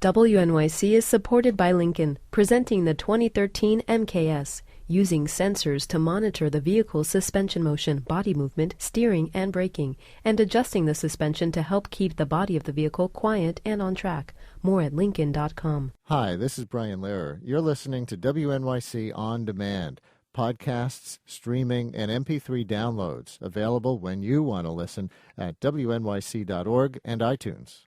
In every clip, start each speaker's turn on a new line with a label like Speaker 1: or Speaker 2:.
Speaker 1: WNYC is supported by Lincoln, presenting the 2013 MKS, using sensors to monitor the vehicle's suspension motion, body movement, steering, and braking, and adjusting the suspension to help keep the body of the vehicle quiet and on track. More at Lincoln.com.
Speaker 2: Hi, this is Brian Lehrer. You're listening to WNYC On Demand. Podcasts, streaming, and MP3 downloads available when you want to listen at WNYC.org and iTunes.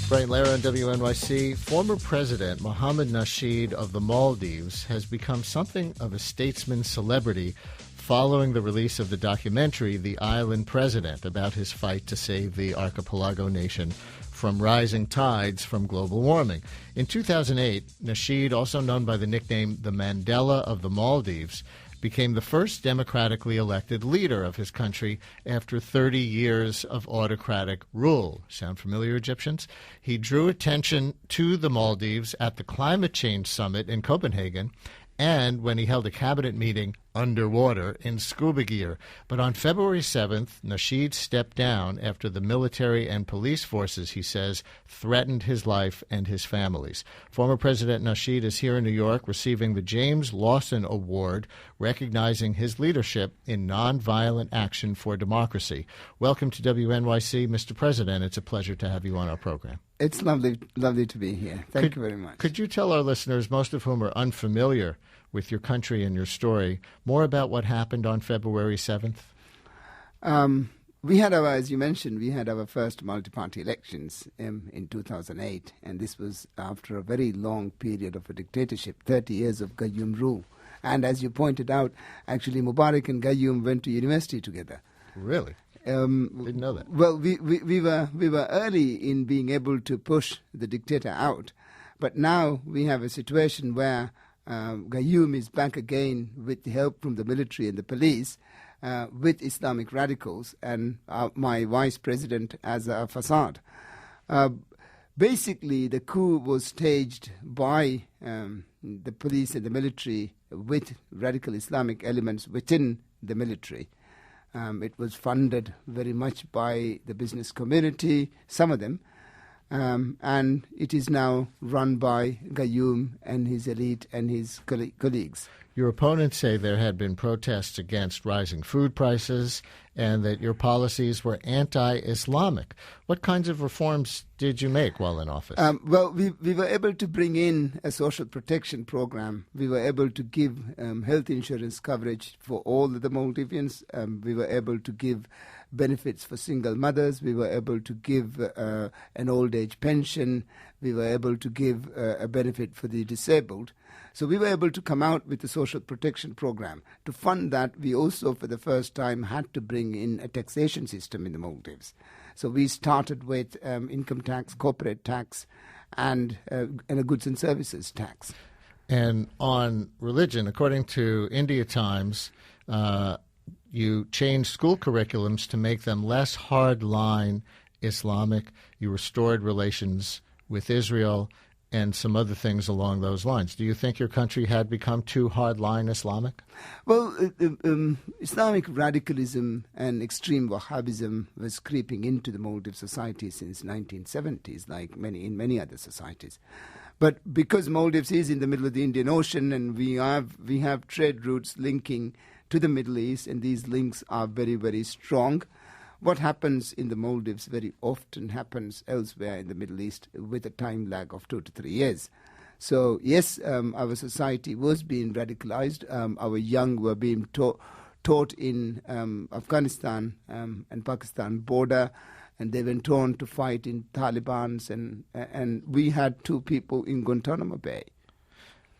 Speaker 2: Brian Lehrer on WNYC. Former President Mohamed Nasheed of the Maldives has become something of a statesman celebrity following the release of the documentary The Island President, about his fight to save the archipelago nation from rising tides from global warming. In 2008, Nasheed, also known by the nickname the Mandela of the Maldives, became the first democratically elected leader of his country after 30 years of autocratic rule. Sound familiar, Egyptians? He drew attention to the Maldives at the Climate Change Summit in Copenhagen and when he held a cabinet meeting underwater in scuba gear. But on February 7th, Nasheed stepped down after the military and police forces, he says, threatened his life and his family's. Former President Nasheed is here in New York receiving the James Lawson Award, recognizing his leadership in nonviolent action for democracy. Welcome to WNYC, Mr. President. It's a pleasure to have you on our program.
Speaker 3: It's lovely to be here. Thank you very much.
Speaker 2: Could you tell our listeners, most of whom are unfamiliar with your country and your story, more about what happened on February 7th?
Speaker 3: We had as you mentioned, we had our first multi-party elections in 2008, and this was after a very long period of a dictatorship, 30 years of Gayoom rule. And as you pointed out, actually Mubarak and Gayoom went to university together.
Speaker 2: Really? Didn't know that.
Speaker 3: Well, we were early in being able to push the dictator out, but now we have a situation where Gayoom is back again with the help from the military and the police with Islamic radicals, and my vice president as a facade. Basically, the coup was staged by the police and the military with radical Islamic elements within the military. It was funded very much by the business community, some of them, and it is now run by Gayoom and his elite and his colleagues.
Speaker 2: Your opponents say there had been protests against rising food prices and that your policies were anti-Islamic. What kinds of reforms did you make while in office?
Speaker 3: Well, we were able to bring in a social protection program. We were able to give health insurance coverage for all of the Maldivians. We were able to give benefits for single mothers. We were able to give an old age pension. We were able to give a benefit for the disabled. So we were able to come out with a social protection program. To fund that, we also, for the first time, had to bring in a taxation system in the Maldives. So we started with income tax, corporate tax, and a goods and services tax.
Speaker 2: And on religion, according to India Times, you changed school curriculums to make them less hardline Islamic. You restored relations with Israel and some other things along those lines. Do you think your country had become too hardline Islamic?
Speaker 3: Well, Islamic radicalism and extreme Wahhabism was creeping into the Maldives society since 1970s, like in many other societies. But because Maldives is in the middle of the Indian Ocean and we have trade routes linking to the Middle East, and these links are very, very strong, what happens in the Maldives very often happens elsewhere in the Middle East with a time lag of 2 to 3 years. So, yes, our society was being radicalized. Our young were being taught in Afghanistan and Pakistan border, and they went on to fight in Taliban's, and we had 2 people in Guantanamo Bay.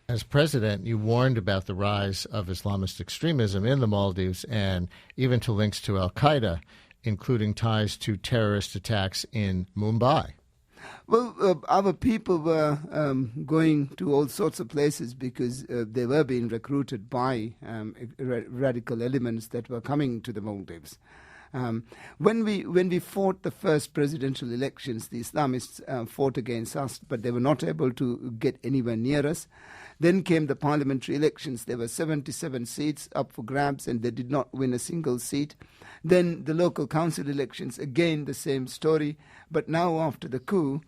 Speaker 2: As president, you warned about the rise of Islamist extremism in the Maldives and even to links to al-Qaeda, including ties to terrorist attacks in Mumbai.
Speaker 3: Well, our people were going to all sorts of places because they were being recruited by radical elements that were coming to the Maldives. When we fought the first presidential elections, the Islamists fought against us, but they were not able to get anywhere near us. Then came the parliamentary elections. There were 77 seats up for grabs, and they did not win a single seat. Then the local council elections, again the same story. But now after the coup,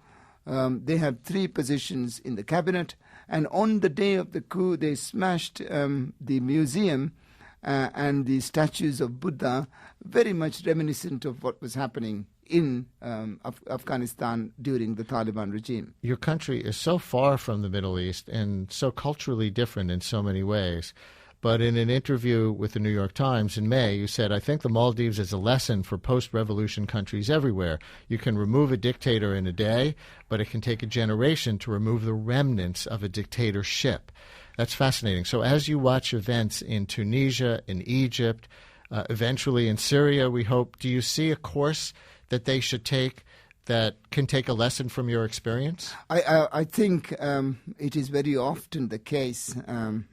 Speaker 3: they have 3 positions in the cabinet. And on the day of the coup, they smashed the museum and the statues of Buddha, very much reminiscent of what was happening in Afghanistan during the Taliban regime.
Speaker 2: Your country is so far from the Middle East and so culturally different in so many ways. But in an interview with the New York Times in May, you said, "I think the Maldives is a lesson for post-revolution countries everywhere. You can remove a dictator in a day, but it can take a generation to remove the remnants of a dictatorship." That's fascinating. So as you watch events in Tunisia, in Egypt, eventually in Syria, we hope, do you see a course that they should take that can take a lesson from your experience?
Speaker 3: I think it is very often the case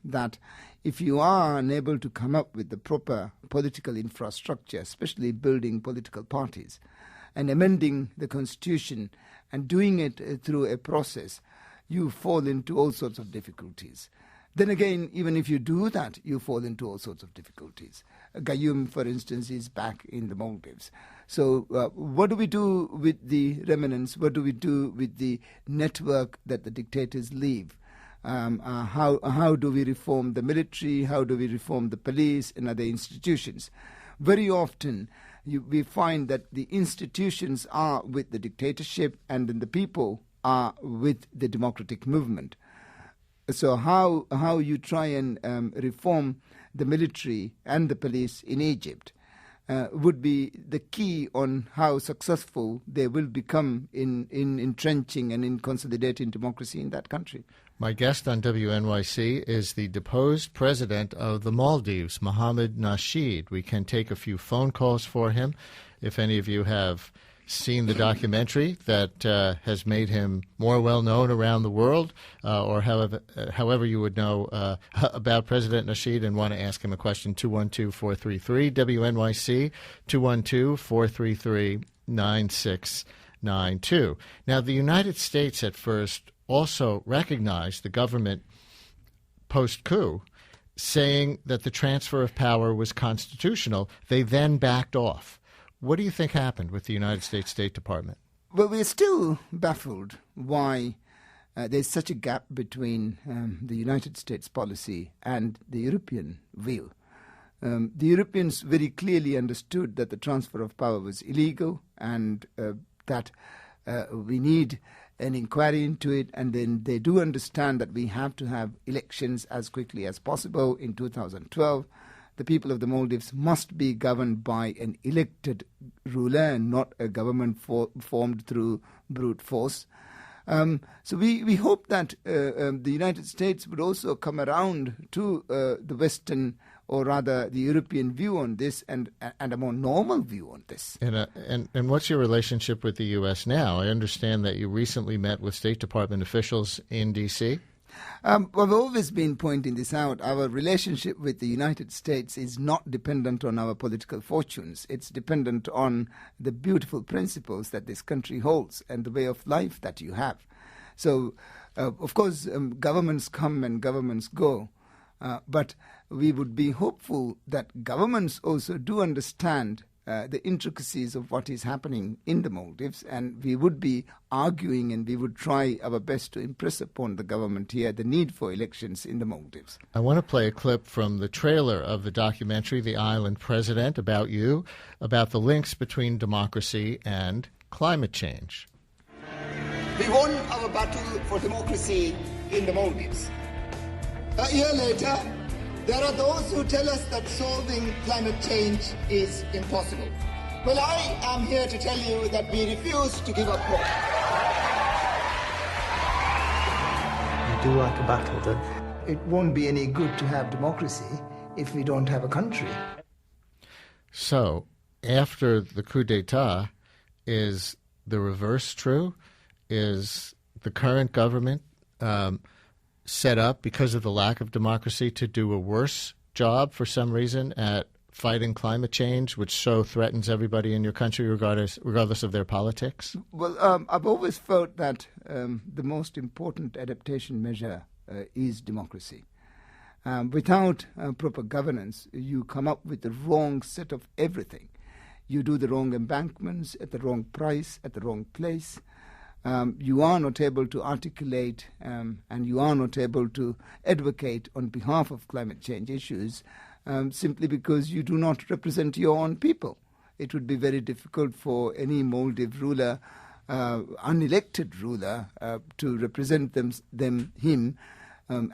Speaker 3: that if you are unable to come up with the proper political infrastructure, especially building political parties and amending the constitution and doing it through a process, you fall into all sorts of difficulties. Then again, even if you do that, you fall into all sorts of difficulties. Gayoom, for instance, is back in the Maldives. So what do we do with the remnants? What do we do with the network that the dictators leave? How do we reform the military? How do we reform the police and other institutions? Very often we find that the institutions are with the dictatorship and then the people are with the democratic movement. So how you try and reform the military and the police in Egypt would be the key on how successful they will become in entrenching and in consolidating democracy in that country.
Speaker 2: My guest on WNYC is the deposed president of the Maldives, Mohamed Nasheed. We can take a few phone calls for him. If any of you have seen the documentary that has made him more well-known around the world, or however you would know about President Nasheed and want to ask him a question, 212-433-WNYC, 212-433-9692. Now, the United States at first also recognized the government post-coup, saying that the transfer of power was constitutional. They then backed off. What do you think happened with the United States State Department?
Speaker 3: Well, we're still baffled why there's such a gap between the United States policy and the European view. The Europeans very clearly understood that the transfer of power was illegal and that we need an inquiry into it, and then they do understand that we have to have elections as quickly as possible in 2012. The people of the Maldives must be governed by an elected ruler and not a government formed through brute force. So we hope that the United States would also come around to the Western, or rather the European view on this, and a more normal view on this.
Speaker 2: And what's your relationship with the U.S. now? I understand that you recently met with State Department officials in D.C.
Speaker 3: Well, I've always been pointing this out. Our relationship with the United States is not dependent on our political fortunes. It's dependent on the beautiful principles that this country holds and the way of life that you have. So, of course, governments come and governments go. But we would be hopeful that governments also do understand the intricacies of what is happening in the Maldives, and we would be arguing and we would try our best to impress upon the government here the need for elections in the Maldives.
Speaker 2: I want to play a clip from the trailer of the documentary, The Island President, about you, about the links between democracy and climate change.
Speaker 3: We won our battle for democracy in the Maldives. A year later, there are those who tell us that solving climate change is impossible. Well, I am here to tell you that we refuse to give up hope.
Speaker 4: I do like a battle that...
Speaker 3: It won't be any good to have democracy if we don't have a country.
Speaker 2: So, after the coup d'etat, is the reverse true? Is the current government set up because of the lack of democracy to do a worse job for some reason at fighting climate change, which so threatens everybody in your country, regardless of their politics?
Speaker 3: Well, I've always felt that the most important adaptation measure is democracy. Without proper governance, you come up with the wrong set of everything. You do the wrong embankments at the wrong price, at the wrong place. You are not able to articulate and you are not able to advocate on behalf of climate change issues simply because you do not represent your own people. It would be very difficult for any Maldives ruler, unelected ruler, to represent him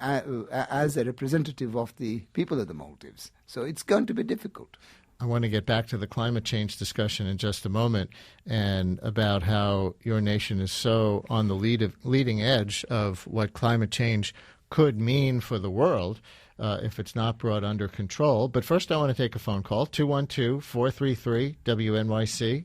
Speaker 3: as a representative of the people of the Maldives. So it's going to be difficult.
Speaker 2: I want to get back to the climate change discussion in just a moment and about how your nation is so on the leading edge of what climate change could mean for the world if it's not brought under control. But first I want to take a phone call, 212-433-WNYC,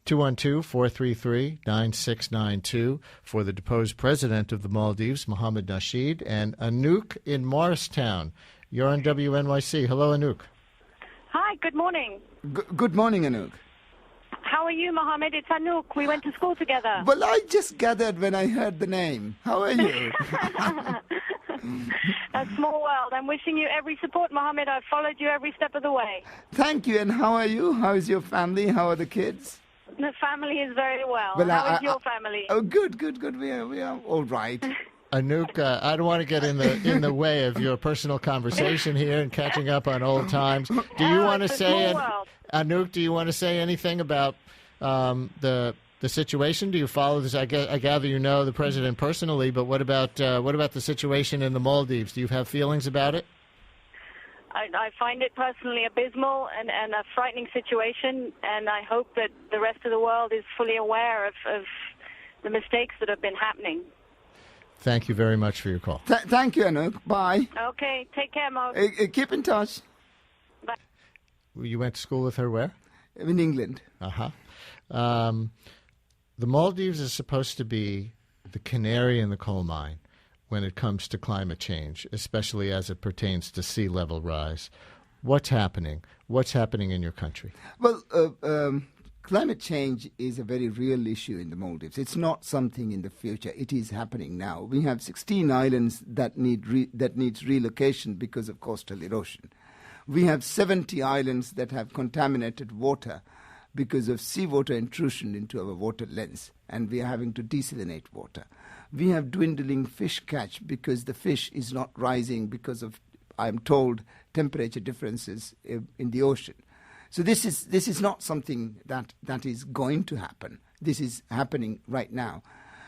Speaker 2: 212-433-9692 for the deposed president of the Maldives, Mohamed Nasheed, and Anouk in Morristown. You're on WNYC. Hello, Anouk.
Speaker 5: Hi, good morning.
Speaker 3: Good morning, Anouk.
Speaker 5: How are you, Mohammed? It's Anouk. We went to school together.
Speaker 3: Well, I just gathered when I heard the name. How are you?
Speaker 5: A small world. I'm wishing you every support, Mohammed. I've followed you every step of the way.
Speaker 3: Thank you. And how are you? How is your family? How are the kids?
Speaker 5: The family is very well. How is your family?
Speaker 3: Oh, good. We are all right.
Speaker 2: Anouk, I don't want to get in the way of your personal conversation here and catching up on old times. Do you want to say, Anouk? Do you want to say anything about the situation? Do you follow this? I gather you know the president personally, but what about the situation in the Maldives? Do you have feelings about it?
Speaker 5: I find it personally abysmal and a frightening situation, and I hope that the rest of the world is fully aware of the mistakes that have been happening.
Speaker 2: Thank you very much for your call.
Speaker 3: Thank you, Anouk. Bye.
Speaker 5: Okay, take care, Mo.
Speaker 3: Keep in touch.
Speaker 5: Bye.
Speaker 2: You went to school with her where?
Speaker 3: In England.
Speaker 2: Uh-huh. The Maldives is supposed to be the canary in the coal mine when it comes to climate change, especially as it pertains to sea level rise. What's happening? What's happening in your country?
Speaker 3: Well, climate change is a very real issue in the Maldives. It's not something in the future. It is happening now. We have 16 islands that needs relocation because of coastal erosion. We have 70 islands that have contaminated water because of seawater intrusion into our water lens, and we are having to desalinate water. We have dwindling fish catch because the fish is not rising because of, I'm told, temperature differences in the ocean. So this is not something that is going to happen. This is happening right now.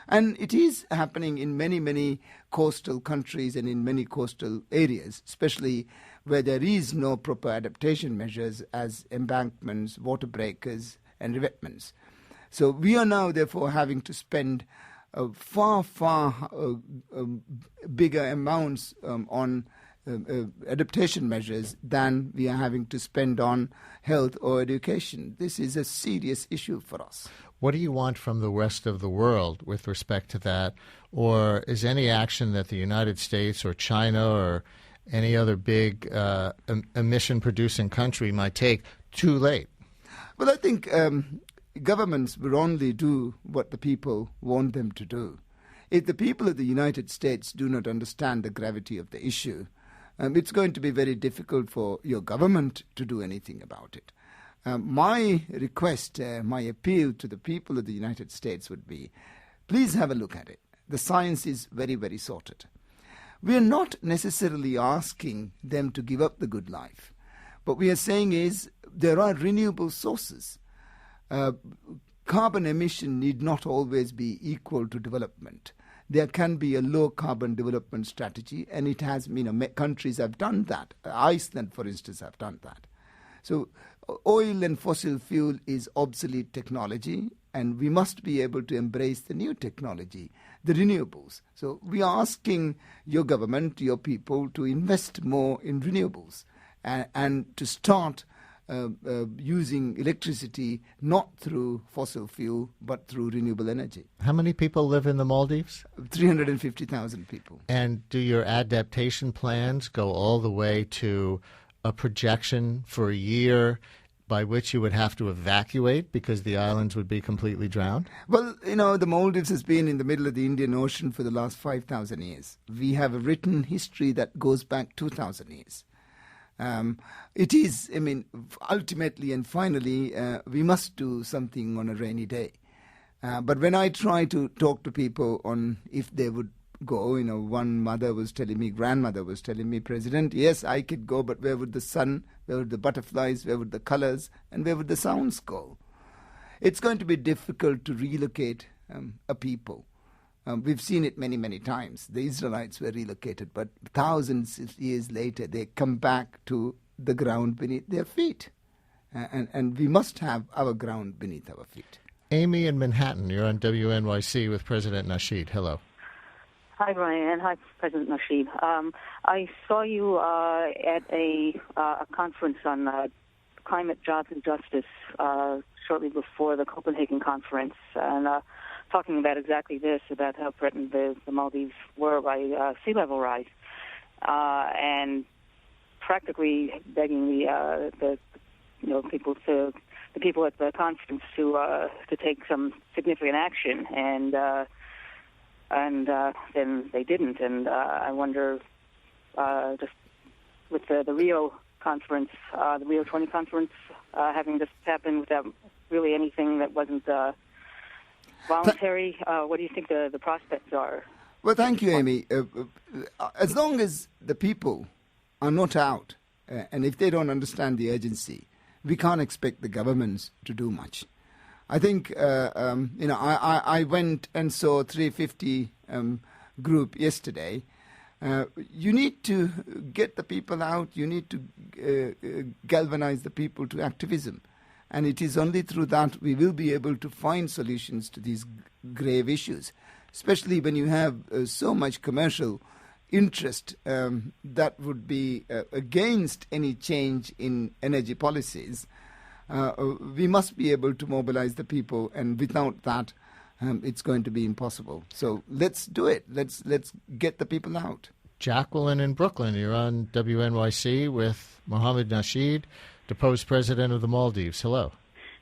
Speaker 3: And it is happening in many, many coastal countries and in many coastal areas, especially where there is no proper adaptation measures as embankments, water breakers, and revetments. So we are now, therefore, having to spend far bigger amounts on adaptation measures than we are having to spend on health or education. This is a serious issue for us.
Speaker 2: What do you want from the rest of the world with respect to that? Or is any action that the United States or China or any other big emission-producing country might take too late?
Speaker 3: Well, I think governments will only do what the people want them to do. If the people of the United States do not understand the gravity of the issue, it's going to be very difficult for your government to do anything about it. My request, my appeal to the people of the United States would be, please have a look at it. The science is very, very sorted. We are not necessarily asking them to give up the good life. What we are saying is there are renewable sources. Carbon emission need not always be equal to development. There can be a low-carbon development strategy, and it has, countries have done that. Iceland, for instance, have done that. So oil and fossil fuel is obsolete technology, and we must be able to embrace the new technology, the renewables. So we are asking your government, your people, to invest more in renewables and to start using electricity not through fossil fuel but through renewable energy.
Speaker 2: How many people live in the Maldives?
Speaker 3: 350,000 people.
Speaker 2: And do your adaptation plans go all the way to a projection for a year by which you would have to evacuate because the islands would be completely drowned?
Speaker 3: Well, the Maldives has been in the middle of the Indian Ocean for the last 5,000 years. We have a written history that goes back 2,000 years. It is, ultimately and finally, we must do something on a rainy day. But when I try to talk to people on if they would go, one grandmother was telling me, President, yes, I could go, but where would the sun, where would the butterflies, where would the colors, and where would the sounds go? It's going to be difficult to relocate a people. We've seen it many, many times. The Israelites were relocated, but thousands of years later, they come back to the ground beneath their feet. And we must have our ground beneath our feet.
Speaker 2: Amy in Manhattan, you're on WNYC with President Nasheed. Hello.
Speaker 6: Hi, Brian. Hi, President Nasheed. I saw you at a conference on climate, jobs, and justice shortly before the Copenhagen conference, and talking about exactly this, about how threatened the Maldives were by sea level rise, and practically begging the people at the conference to take some significant action, and then they didn't. And I wonder, just with the Rio conference, the Rio 20 conference, having just happened without really anything that wasn't voluntary, what do you think the prospects are?
Speaker 3: Well, thank you, Amy. As long as the people are not out, and if they don't understand the urgency, we can't expect the governments to do much. I think, I went and saw a 350 group yesterday. You need to get the people out. You need to galvanize the people to activism. And it is only through that we will be able to find solutions to these grave issues, especially when you have so much commercial interest that would be against any change in energy policies. We must be able to mobilize the people, and without that, it's going to be impossible. So let's do it. Let's get the people out.
Speaker 2: Jacqueline in Brooklyn, you're on WNYC with Mohamed Nasheed, deposed president of the Maldives. Hello.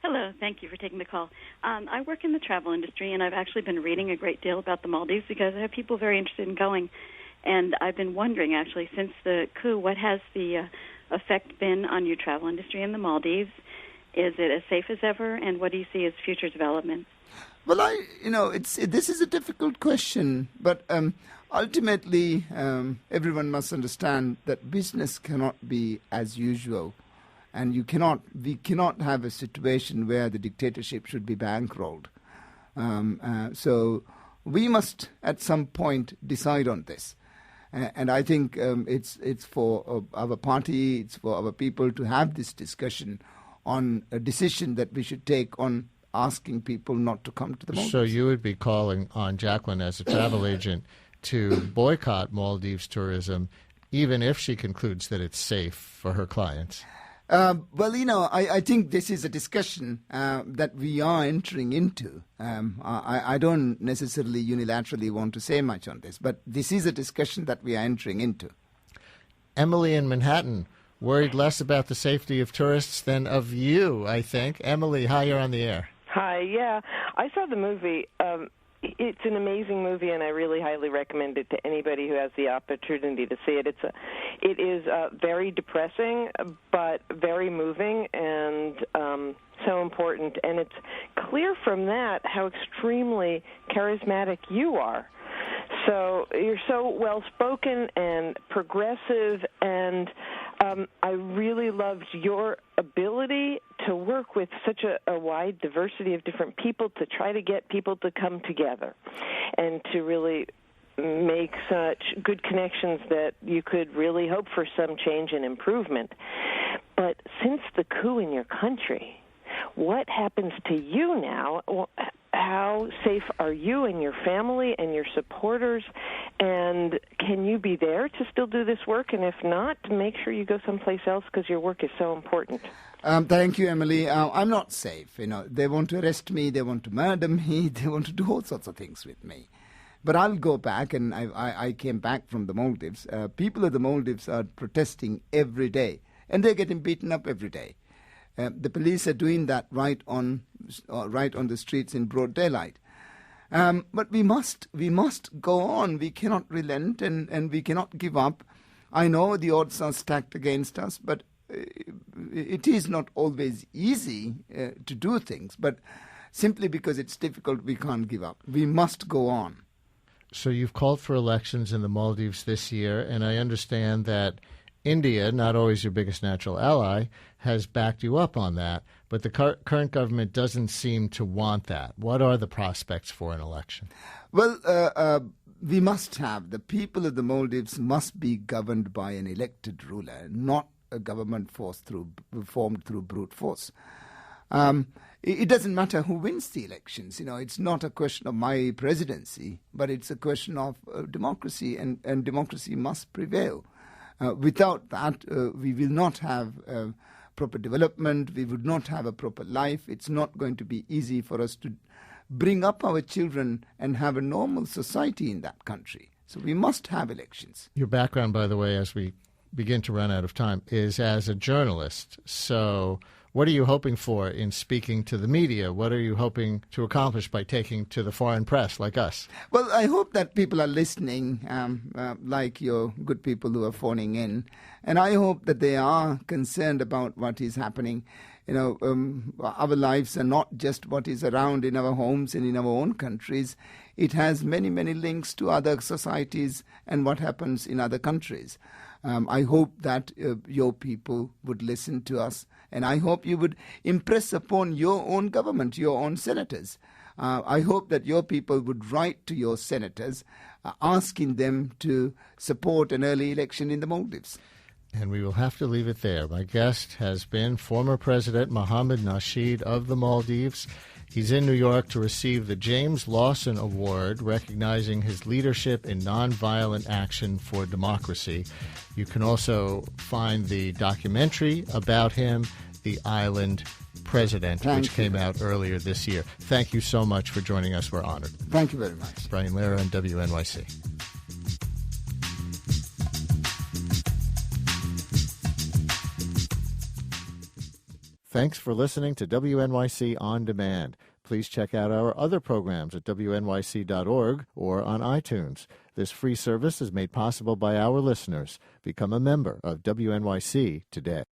Speaker 7: Hello. Thank you for taking the call. I work in the travel industry, and I've actually been reading a great deal about the Maldives because I have people very interested in going. And I've been wondering, actually, since the coup, what has the effect been on your travel industry in the Maldives? Is it as safe as ever, and what do you see as future developments?
Speaker 3: Well, this is a difficult question, but ultimately, everyone must understand that business cannot be as usual, and we cannot have a situation where the dictatorship should be bankrolled. So we must, at some point, decide on this. And I think it's for our party, it's for our people to have this discussion on a decision that we should take on asking people not to come to the Maldives.
Speaker 2: So you would be calling on Jacqueline as a travel agent to boycott Maldives tourism, even if she concludes that it's safe for her clients?
Speaker 3: I think this is a discussion that we are entering into. I don't necessarily unilaterally want to say much on this, but this is a discussion that we are entering into.
Speaker 2: Emily in Manhattan, worried less about the safety of tourists than of you, I think. Emily, hi, you're on the air.
Speaker 8: Hi, yeah. I saw the movie. It's an amazing movie, and I really highly recommend it to anybody who has the opportunity to see it. It is very depressing, but very moving and so important. And it's clear from that how extremely charismatic you are. So you're so well-spoken and progressive, and I really loved your ability to work with such a wide diversity of different people to try to get people to come together and to really make such good connections that you could really hope for some change and improvement. But since the coup in your country, what happens to you now? How safe are you and your family and your supporters? And can you be there to still do this work? And if not, make sure you go someplace else because your work is so important.
Speaker 3: Thank you, Emily. I'm not safe. They want to arrest me. They want to murder me. They want to do all sorts of things with me. But I'll go back, and I came back from the Maldives. People of the Maldives are protesting every day. and they're getting beaten up every day. The police are doing that right on the streets in broad daylight. But we must go on. We cannot relent, and we cannot give up. I know the odds are stacked against us, but it is not always easy to do things. But simply because it's difficult, we can't give up. We must go on.
Speaker 2: So you've called for elections in the Maldives this year, and I understand that India, not always your biggest natural ally, has backed you up on that, but the current government doesn't seem to want that. What are the prospects for an election?
Speaker 3: Well, we must have, the people of the Maldives must be governed by an elected ruler, not a government formed through brute force. It doesn't matter who wins the elections. It's not a question of my presidency, but it's a question of democracy, and democracy must prevail. Without that, we will not have proper development. We would not have a proper life. It's not going to be easy for us to bring up our children and have a normal society in that country. So we must have elections.
Speaker 2: Your background, by the way, as we begin to run out of time, is as a journalist. So what are you hoping for in speaking to the media? What are you hoping to accomplish by taking to the foreign press like us?
Speaker 3: Well, I hope that people are listening, like your good people who are phoning in, and I hope that they are concerned about what is happening. Our lives are not just what is around in our homes and in our own countries. It has many, many links to other societies and what happens in other countries. I hope that your people would listen to us, and I hope you would impress upon your own government, your own senators. I hope that your people would write to your senators asking them to support an early election in the Maldives.
Speaker 2: And we will have to leave it there. My guest has been former President Mohamed Nasheed of the Maldives. He's in New York to receive the James Lawson Award, recognizing his leadership in nonviolent action for democracy. You can also find the documentary about him, The Island President, which came out earlier this year. Thank you so much for joining us. We're honored.
Speaker 3: Thank you very much.
Speaker 2: Brian Lehrer on WNYC. Thanks for listening to WNYC On Demand. Please check out our other programs at wnyc.org or on iTunes. This free service is made possible by our listeners. Become a member of WNYC today.